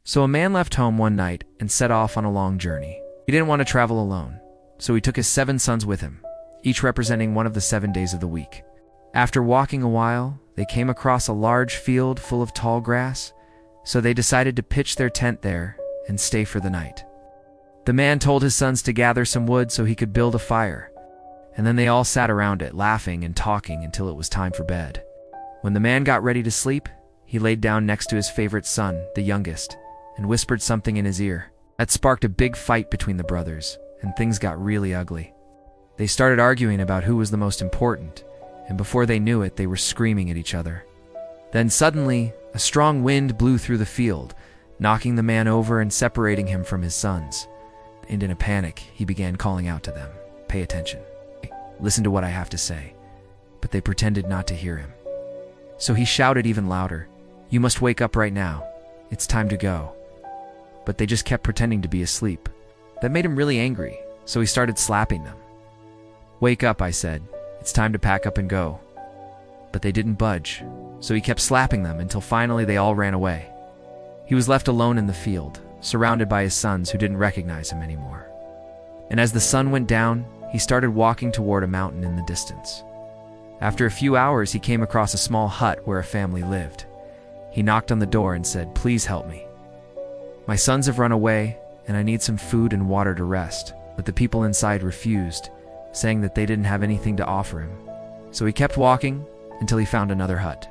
So a man left home one night and set off on a long journey. He didn't want to travel alone, so he took his 7 sons with him, each representing one of the 7 days of the week. After walking a while, they came across a large field full of tall grass, so they decided to pitch their tent there and stay for the night. The man told his sons to gather some wood so he could build a fire, and then they all sat around it, laughing and talking until it was time for bed. When the man got ready to sleep, he laid down next to his favorite son, the youngest, and whispered something in his ear. That sparked a big fight between the brothers, and things got really ugly. They started arguing about who was the most important, and before they knew it, they were screaming at each other. Then suddenly, a strong wind blew through the field, knocking the man over and separating him from his sons. And in a panic, he began calling out to them, "Pay attention. Listen to what I have to say." But they pretended not to hear him. So he shouted even louder, "You must wake up right now. It's time to go." But they just kept pretending to be asleep. That made him really angry, so he started slapping them. "Wake up," I said. "It's time to pack up and go." But they didn't budge, so he kept slapping them until finally they all ran away. He was left alone in the field, surrounded by his sons who didn't recognize him anymore. And as the sun went down, he started walking toward a mountain in the distance. After a few hours, he came across a small hut where a family lived. He knocked on the door and said, "Please help me. My sons have run away, and I need some food and water to rest." But the people inside refused, saying that they didn't have anything to offer him. So he kept walking until he found another hut.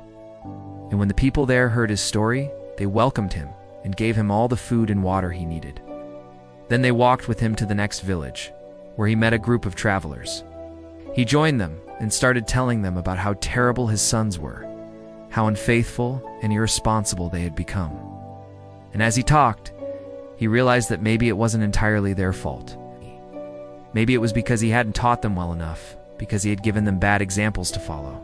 And when the people there heard his story, they welcomed him and gave him all the food and water he needed. Then they walked with him to the next village, where he met a group of travelers. He joined them and started telling them about how terrible his sons were, how unfaithful and irresponsible they had become. And as he talked, he realized that maybe it wasn't entirely their fault. Maybe it was because he hadn't taught them well enough, because he had given them bad examples to follow.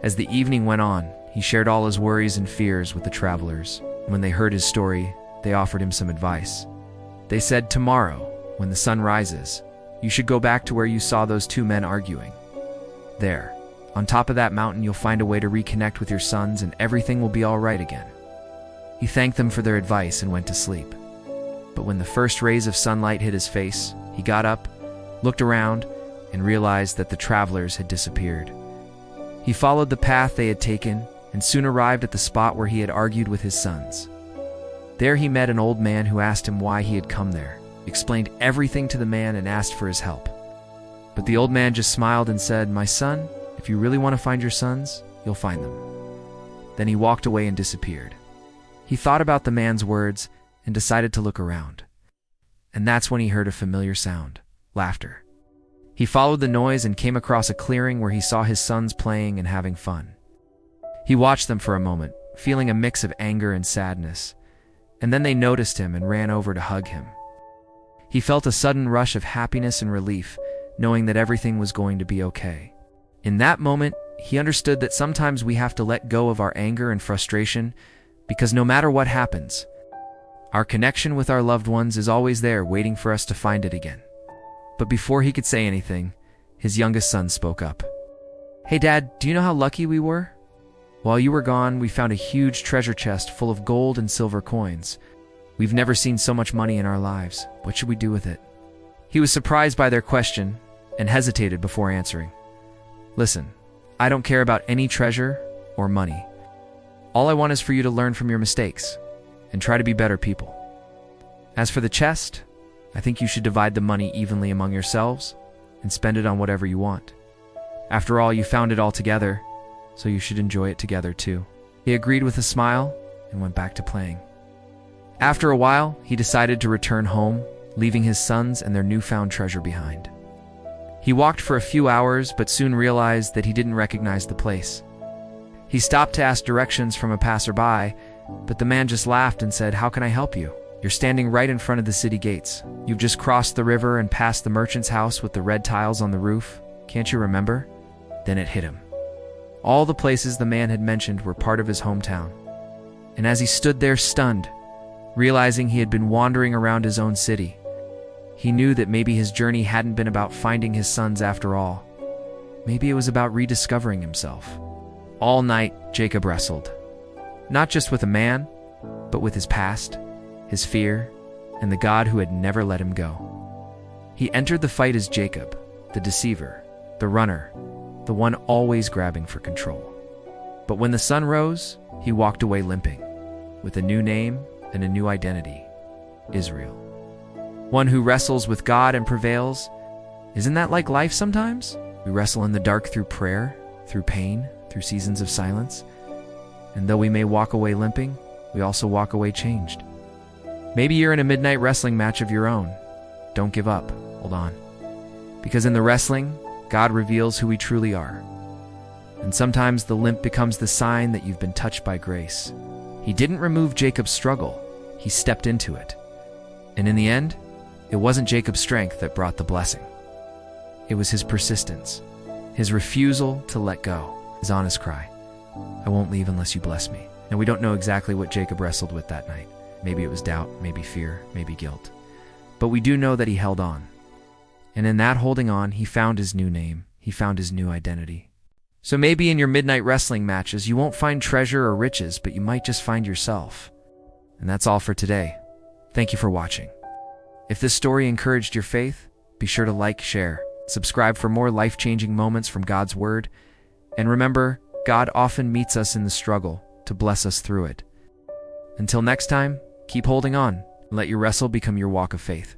As the evening went on, he shared all his worries and fears with the travelers. When they heard his story, they offered him some advice. They said, "Tomorrow, when the sun rises, you should go back to where you saw those 2 men arguing. There, on top of that mountain, you'll find a way to reconnect with your sons and everything will be all right again." He thanked them for their advice and went to sleep. But when the first rays of sunlight hit his face, he got up, looked around, and realized that the travelers had disappeared. He followed the path they had taken and soon arrived at the spot where he had argued with his sons. There he met an old man who asked him why he had come there, explained everything to the man, and asked for his help. But the old man just smiled and said, "My son, if you really want to find your sons, you'll find them." Then he walked away and disappeared. He thought about the man's words and decided to look around. And that's when he heard a familiar sound, laughter. He followed the noise and came across a clearing where he saw his sons playing and having fun. He watched them for a moment, feeling a mix of anger and sadness, and then they noticed him and ran over to hug him. He felt a sudden rush of happiness and relief, knowing that everything was going to be okay. In that moment, he understood that sometimes we have to let go of our anger and frustration, because no matter what happens, our connection with our loved ones is always there waiting for us to find it again. But before he could say anything, his youngest son spoke up. "Hey Dad, do you know how lucky we were? While you were gone, we found a huge treasure chest full of gold and silver coins. We've never seen so much money in our lives. What should we do with it?" He was surprised by their question and hesitated before answering. "Listen, I don't care about any treasure or money. All I want is for you to learn from your mistakes and try to be better people. As for the chest, I think you should divide the money evenly among yourselves and spend it on whatever you want. After all, you found it all together, so you should enjoy it together too." He agreed with a smile and went back to playing. After a while, he decided to return home, leaving his sons and their newfound treasure behind. He walked for a few hours, but soon realized that he didn't recognize the place. He stopped to ask directions from a passerby, but the man just laughed and said, "How can I help you? You're standing right in front of the city gates. You've just crossed the river and passed the merchant's house with the red tiles on the roof. Can't you remember?" Then it hit him. All the places the man had mentioned were part of his hometown. And as he stood there stunned, realizing he had been wandering around his own city, he knew that maybe his journey hadn't been about finding his sons after all. Maybe it was about rediscovering himself. All night, Jacob wrestled, not just with a man, but with his past, his fear, and the God who had never let him go. He entered the fight as Jacob, the deceiver, the runner, the one always grabbing for control. But when the sun rose, he walked away limping, with a new name and a new identity, Israel. One who wrestles with God and prevails. Isn't that like life sometimes? We wrestle in the dark through prayer, through pain, through seasons of silence. And though we may walk away limping, we also walk away changed. Maybe you're in a midnight wrestling match of your own. Don't give up. Hold on. Because in the wrestling, God reveals who we truly are. And sometimes the limp becomes the sign that you've been touched by grace. He didn't remove Jacob's struggle. He stepped into it. And in the end, it wasn't Jacob's strength that brought the blessing. It was his persistence, his refusal to let go, his honest cry, "I won't leave unless you bless me." And we don't know exactly what Jacob wrestled with that night. Maybe it was doubt, maybe fear, maybe guilt. But we do know that he held on. And in that holding on, he found his new name. He found his new identity. So maybe in your midnight wrestling matches, you won't find treasure or riches, but you might just find yourself. And that's all for today. Thank you for watching. If this story encouraged your faith, be sure to like, share, subscribe for more life-changing moments from God's Word. And remember, God often meets us in the struggle to bless us through it. Until next time, keep holding on and let your wrestle become your walk of faith.